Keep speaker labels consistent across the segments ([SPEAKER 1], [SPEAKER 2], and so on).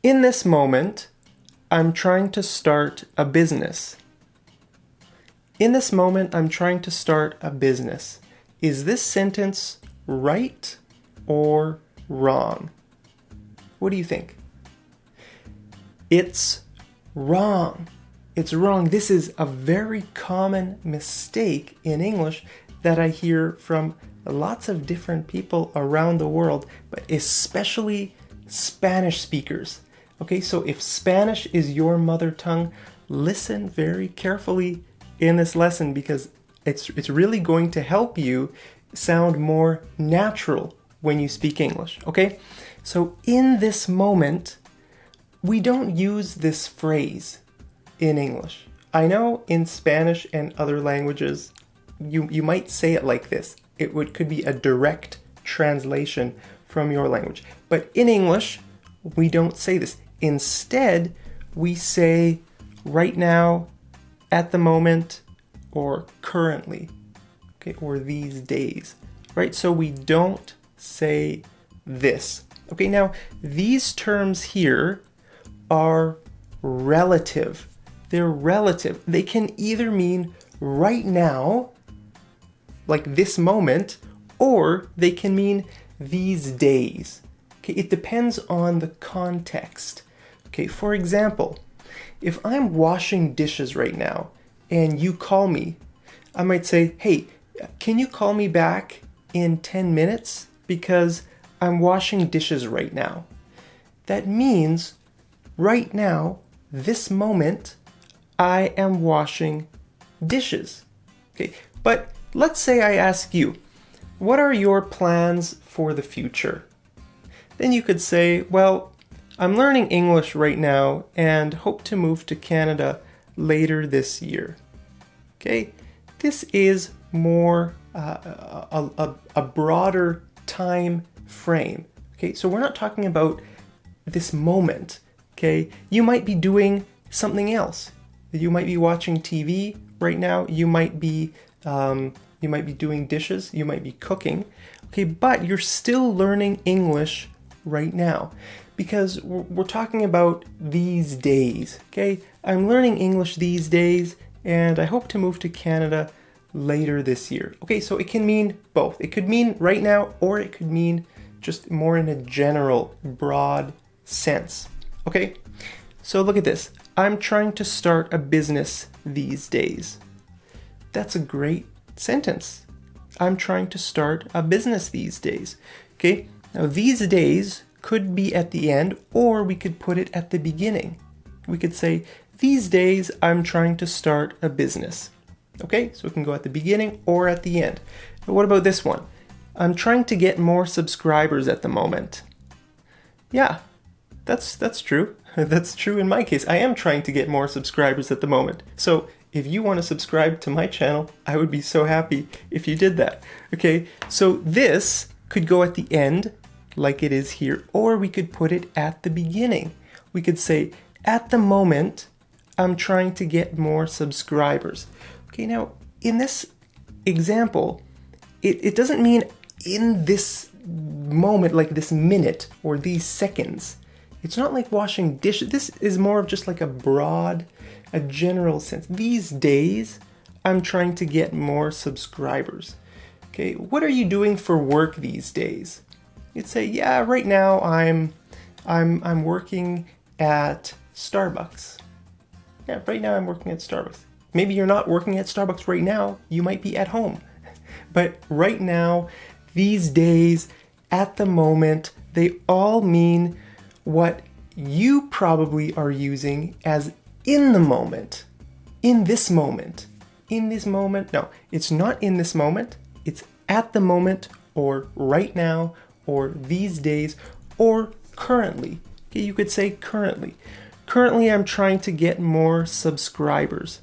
[SPEAKER 1] In this moment, I'm trying to start a business. In this moment, I'm trying to start a business. Is this sentence right or wrong? What do you think? It's wrong. It's wrong. This is a very common mistake in English that I hear from lots of different people around the world, but especially Spanish speakers. Okay, so if Spanish is your mother tongue, listen very carefully in this lesson because it's really going to help you sound more natural when you speak English, okay? So in this moment, we don't use this phrase in English. I know in Spanish and other languages, you might say it like this. Could be a direct translation from your language. But in English, we don't say this. Instead, we say right now, at the moment, or currently, okay, or these days, right? So we don't say this. Okay, now these terms here are relative. They're relative. They can either mean right now, like this moment, or they can mean these days. Okay, it depends on the context. Okay, for example, if I'm washing dishes right now and you call me, I might say, hey, can you call me back in 10 minutes? Because I'm washing dishes right now. That means right now, this moment, I am washing dishes. Okay, but let's say I ask you, what are your plans for the future? Then you could say, well, I'm learning English right now and hope to move to Canada later this year. Okay, this is more a broader time frame. Okay, so we're not talking about this moment. Okay, you might be doing something else. You might be watching TV right now. You might be doing dishes. You might be cooking. Okay, but you're still learning English right now because we're talking about these days. Okay, I'm learning English these days, and I hope to move to Canada later this year. Okay, so it can mean both. It could mean right now, or it could mean just more in a general, broad sense. Okay, so look at this. I'm trying to start a business these days. That's a great sentence. I'm trying to start a business these days. Okay, now these days could be at the end, or we could put it at the beginning. We could say, these days I'm trying to start a business. Okay, so it can go at the beginning or at the end. But what about this one? I'm trying to get more subscribers at the moment. Yeah, that's true. That's true in my case. I am trying to get more subscribers at the moment. So if you want to subscribe to my channel, I would be so happy if you did that. Okay, so this could go at the end, like it is here, or we could put it at the beginning. We could say, at the moment, I'm trying to get more subscribers. Okay, now in this example, it doesn't mean in this moment, like this minute or these seconds. It's not like washing dishes. This is more of just like a general sense. These days, I'm trying to get more subscribers. Okay, what are you doing for work these days? You'd say, yeah, right now I'm working at Starbucks. Yeah, right now I'm working at Starbucks. Maybe you're not working at Starbucks right now. You might be at home. But right now, these days, at the moment, they all mean what you probably are using as in the moment. In this moment. In this moment. No, it's not in this moment. It's at the moment, or right now, or these days, or currently. Okay, you could say currently. Currently, I'm trying to get more subscribers.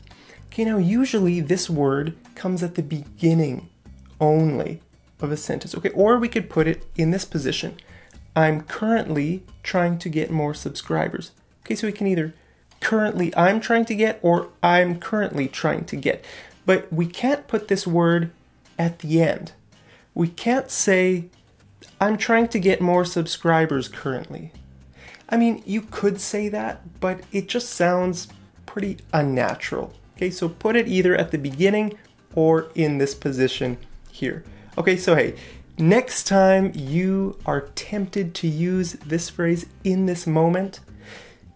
[SPEAKER 1] Okay, now usually this word comes at the beginning only of a sentence. Okay, or we could put it in this position. I'm currently trying to get more subscribers. Okay, so we can either currently I'm trying to get, or I'm currently trying to get. But we can't put this word at the end. We can't say, I'm trying to get more subscribers currently. I mean, you could say that, but it just sounds pretty unnatural. Okay, so put it either at the beginning or in this position here. Okay, so hey, next time you are tempted to use this phrase in this moment,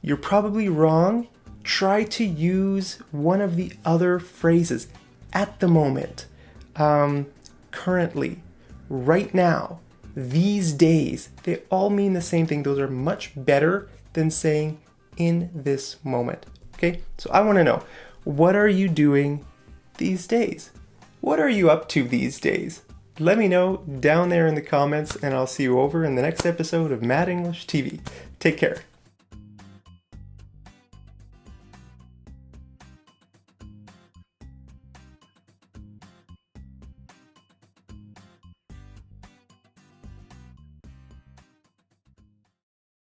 [SPEAKER 1] you're probably wrong. Try to use one of the other phrases at the moment, currently, right now, these days. They all mean the same thing. Those are much better than saying in this moment. Okay, so I want to know, what are you doing these days? What are you up to these days? Let me know down there in the comments, and I'll see you over in the next episode of Mad English TV. Take care.